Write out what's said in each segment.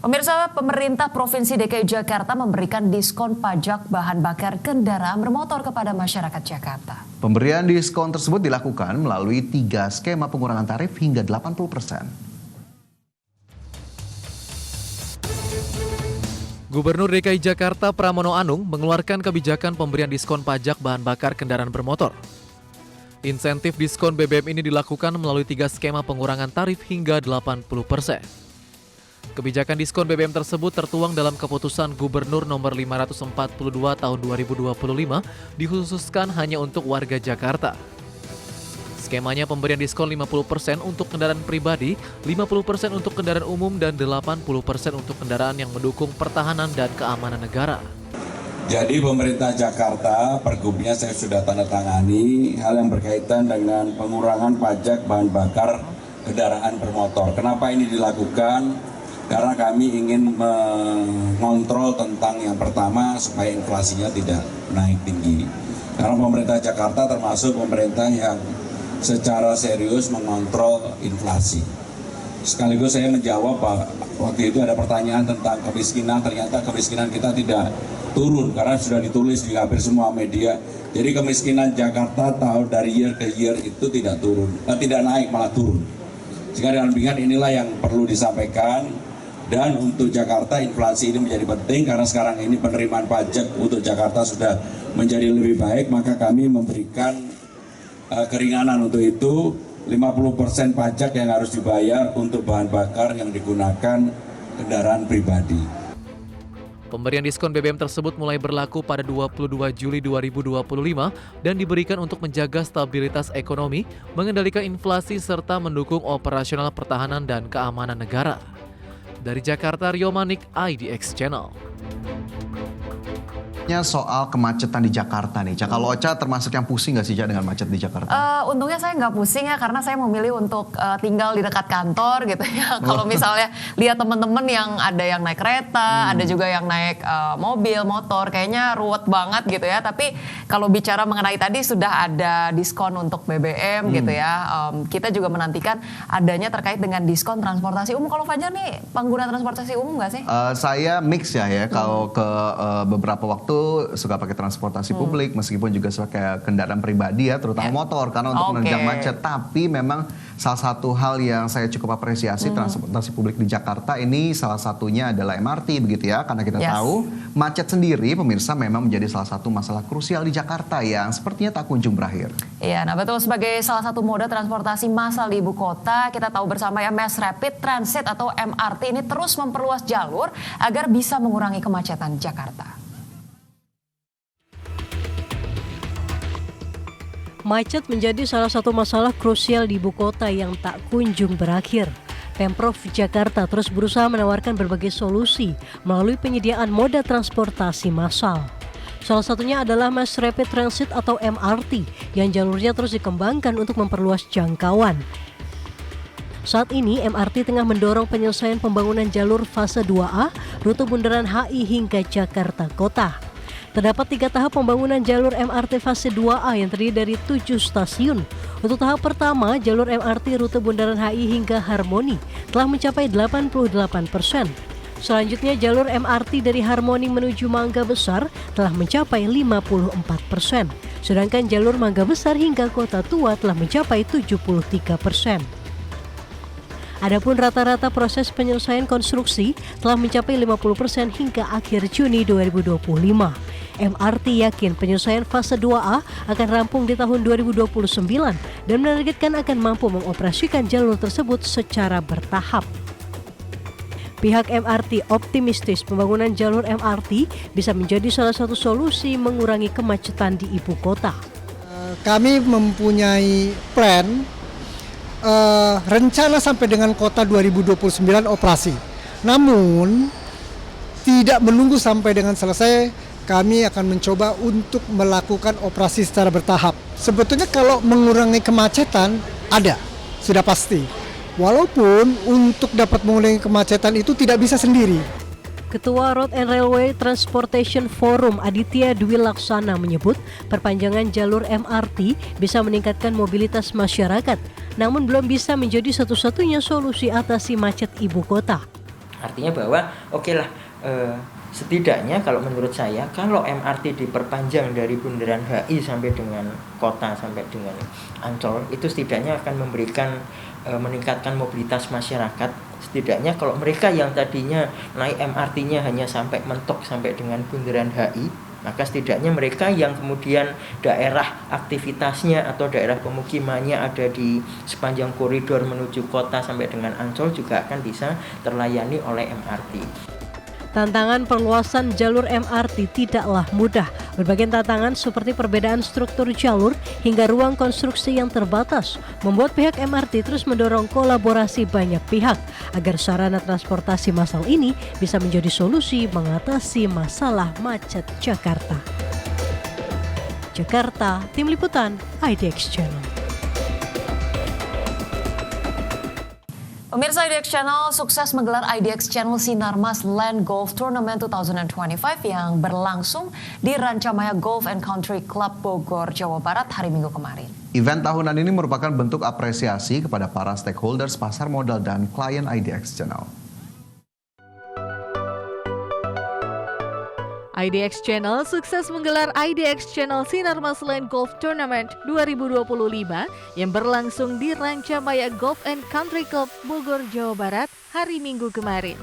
Pemirsa, pemerintah Provinsi DKI Jakarta memberikan diskon pajak bahan bakar kendaraan bermotor kepada masyarakat Jakarta. Pemberian diskon tersebut dilakukan melalui 3 skema pengurangan tarif hingga 80%. Gubernur DKI Jakarta Pramono Anung mengeluarkan kebijakan pemberian diskon pajak bahan bakar kendaraan bermotor. Insentif diskon BBM ini dilakukan melalui 3 skema pengurangan tarif hingga 80%. Kebijakan diskon BBM tersebut tertuang dalam keputusan Gubernur nomor 542 tahun 2025 dikhususkan hanya untuk warga Jakarta. Skemanya pemberian diskon 50% untuk kendaraan pribadi, 50% untuk kendaraan umum, dan 80% untuk kendaraan yang mendukung pertahanan dan keamanan negara. Jadi pemerintah Jakarta, pergubnya saya sudah tanda tangani hal yang berkaitan dengan pengurangan pajak bahan bakar kendaraan bermotor. Kenapa ini dilakukan? Karena kami ingin mengontrol tentang yang pertama supaya inflasinya tidak naik tinggi. Karena pemerintah Jakarta termasuk pemerintah yang secara serius mengontrol inflasi. Sekaligus saya menjawab, Pak, waktu itu ada pertanyaan tentang kemiskinan, ternyata kemiskinan kita tidak turun karena sudah ditulis di hampir semua media. Jadi kemiskinan Jakarta tahun dari year ke year itu tidak turun, tidak naik malah turun. Sehingga dengan demikian inilah yang perlu disampaikan. Dan untuk Jakarta inflasi ini menjadi penting karena sekarang ini penerimaan pajak untuk Jakarta sudah menjadi lebih baik, maka kami memberikan keringanan untuk itu. 50% pajak yang harus dibayar untuk bahan bakar yang digunakan kendaraan pribadi. Pemberian diskon BBM tersebut mulai berlaku pada 22 Juli 2025 dan diberikan untuk menjaga stabilitas ekonomi, mengendalikan inflasi, serta mendukung operasional pertahanan dan keamanan negara. Dari Jakarta, Rio Manik, IDX Channel. Soal kemacetan di Jakarta nih, Cak. Kalau Ocha termasuk yang pusing nggak sih, Cak, dengan macet di Jakarta? Untungnya saya nggak pusing ya, karena saya memilih untuk tinggal di dekat kantor gitu ya. Kalau misalnya lihat teman-teman yang ada yang naik kereta, ada juga yang naik mobil, motor, kayaknya ruwet banget gitu ya. Tapi kalau bicara mengenai tadi sudah ada diskon untuk BBM gitu ya. Kita juga menantikan adanya terkait dengan diskon transportasi umum. Kalau Fajar nih pengguna transportasi umum nggak sih? Saya mix ya. Kalau ke beberapa waktu suka pakai transportasi publik, meskipun juga pakai kendaraan pribadi ya, terutama motor karena untuk menerjang macet. Tapi memang salah satu hal yang saya cukup apresiasi transportasi publik di Jakarta ini salah satunya adalah MRT begitu ya, karena kita tahu macet sendiri, pemirsa, memang menjadi salah satu masalah krusial di Jakarta yang sepertinya tak kunjung berakhir. Iya, nah betul, sebagai salah satu moda transportasi massal di ibu kota, kita tahu bersama ya, Mass Rapid Transit atau MRT ini terus memperluas jalur agar bisa mengurangi kemacetan Jakarta. Macet menjadi salah satu masalah krusial di ibu kota yang tak kunjung berakhir. Pemprov Jakarta terus berusaha menawarkan berbagai solusi melalui penyediaan moda transportasi massal. Salah satunya adalah Mass Rapid Transit atau MRT yang jalurnya terus dikembangkan untuk memperluas jangkauan. Saat ini MRT tengah mendorong penyelesaian pembangunan jalur fase 2A rute Bundaran HI hingga Jakarta Kota. Terdapat 3 tahap pembangunan jalur MRT fase 2A yang terdiri dari 7 stasiun. Untuk tahap pertama, jalur MRT rute Bundaran HI hingga Harmoni telah mencapai 88%. Selanjutnya, jalur MRT dari Harmoni menuju Mangga Besar telah mencapai 54%. Sedangkan jalur Mangga Besar hingga Kota Tua telah mencapai 73%. Adapun rata-rata proses penyelesaian konstruksi telah mencapai 50% hingga akhir Juni 2025. MRT yakin penyelesaian fase 2A akan rampung di tahun 2029 dan menargetkan akan mampu mengoperasikan jalur tersebut secara bertahap. Pihak MRT optimistis pembangunan jalur MRT bisa menjadi salah satu solusi mengurangi kemacetan di ibu kota. Kami mempunyai plan rencana sampai dengan kota 2029 operasi. Namun tidak menunggu sampai dengan selesai, kami akan mencoba untuk melakukan operasi secara bertahap. Sebetulnya kalau mengurangi kemacetan ada, sudah pasti. Walaupun untuk dapat mengurangi kemacetan itu tidak bisa sendiri. Ketua Road and Railway Transportation Forum Aditya Dwi Laksana menyebut perpanjangan jalur MRT bisa meningkatkan mobilitas masyarakat, namun belum bisa menjadi satu-satunya solusi atasi macet ibu kota. Artinya bahwa setidaknya kalau menurut saya, kalau MRT diperpanjang dari Bundaran HI sampai dengan kota, sampai dengan Ancol, itu setidaknya akan memberikan meningkatkan mobilitas masyarakat. Setidaknya kalau mereka yang tadinya naik MRT-nya hanya sampai mentok sampai dengan Bundaran HI, maka setidaknya mereka yang kemudian daerah aktivitasnya atau daerah pemukimannya ada di sepanjang koridor menuju kota sampai dengan Ancol juga akan bisa terlayani oleh MRT. Tantangan perluasan jalur MRT tidaklah mudah. Berbagai tantangan seperti perbedaan struktur jalur hingga ruang konstruksi yang terbatas membuat pihak MRT terus mendorong kolaborasi banyak pihak agar sarana transportasi massal ini bisa menjadi solusi mengatasi masalah macet Jakarta. Jakarta, Tim Liputan, IDX Channel. Pemirsa IDX Channel sukses menggelar IDX Channel Sinarmas Land Golf Tournament 2025 yang berlangsung di Rancamaya Golf and Country Club Bogor, Jawa Barat hari Minggu kemarin. Event tahunan ini merupakan bentuk apresiasi kepada para stakeholders pasar modal dan klien IDX Channel. IDX Channel sukses menggelar IDX Channel Sinarmas Land Golf Tournament 2025 yang berlangsung di Rancamaya Golf and Country Club Bogor, Jawa Barat hari Minggu kemarin.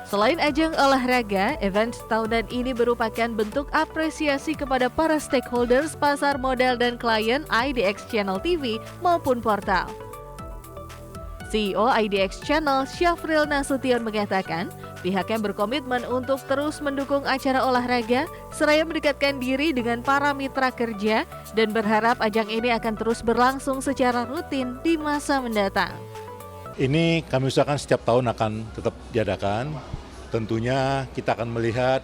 Selain ajang olahraga, event tahunan ini merupakan bentuk apresiasi kepada para stakeholders pasar modal dan klien IDX Channel TV maupun portal. CEO IDX Channel Syafril Nasution mengatakan, pihaknya berkomitmen untuk terus mendukung acara olahraga seraya mendekatkan diri dengan para mitra kerja dan berharap ajang ini akan terus berlangsung secara rutin di masa mendatang. Ini kami usahakan setiap tahun akan tetap diadakan. Tentunya kita akan melihat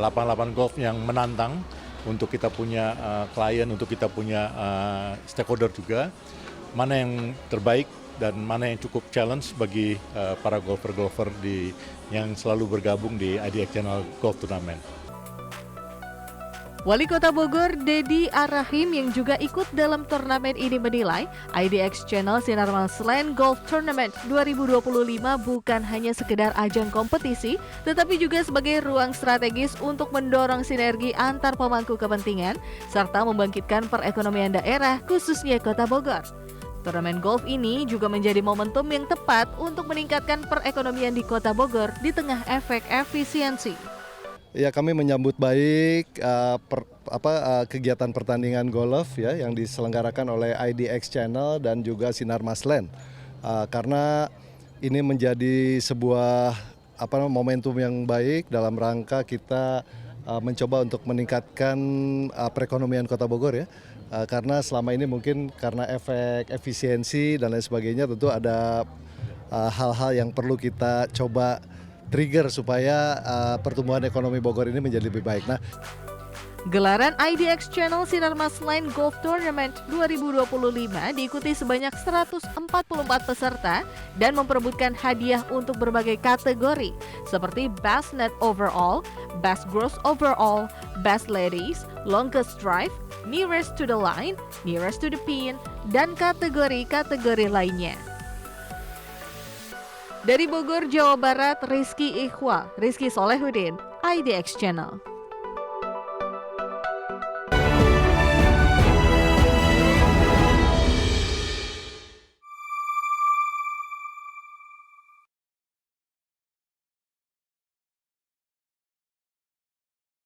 lapangan-lapangan golf yang menantang untuk kita punya klien, untuk kita punya stakeholder juga. Mana yang terbaik dan mana yang cukup challenge bagi para golfer-golfer yang selalu bergabung di IDX Channel Golf Tournament. Wali Kota Bogor, Dedi Ar-Rahim yang juga ikut dalam turnamen ini menilai IDX Channel Sinarmas Land Golf Tournament 2025 bukan hanya sekedar ajang kompetisi, tetapi juga sebagai ruang strategis untuk mendorong sinergi antar pemangku kepentingan serta membangkitkan perekonomian daerah khususnya Kota Bogor. Turnamen golf ini juga menjadi momentum yang tepat untuk meningkatkan perekonomian di Kota Bogor di tengah efek efisiensi. Ya, kami menyambut baik kegiatan pertandingan golf ya yang diselenggarakan oleh IDX Channel dan juga Sinarmas Land. Karena ini menjadi sebuah momentum yang baik dalam rangka kita mencoba untuk meningkatkan perekonomian Kota Bogor ya. Karena selama ini mungkin karena efek efisiensi dan lain sebagainya tentu ada hal-hal yang perlu kita coba trigger supaya pertumbuhan ekonomi Bogor ini menjadi lebih baik. Gelaran IDX Channel Sinarmas Land Golf Tournament 2025 diikuti sebanyak 144 peserta dan memperebutkan hadiah untuk berbagai kategori seperti Best Net Overall, Best Gross Overall, Best Ladies, Longest Drive, Nearest to the Line, Nearest to the Pin, dan kategori-kategori lainnya. Dari Bogor, Jawa Barat, Rizky Ikhwal, Rizky Solehudin, IDX Channel.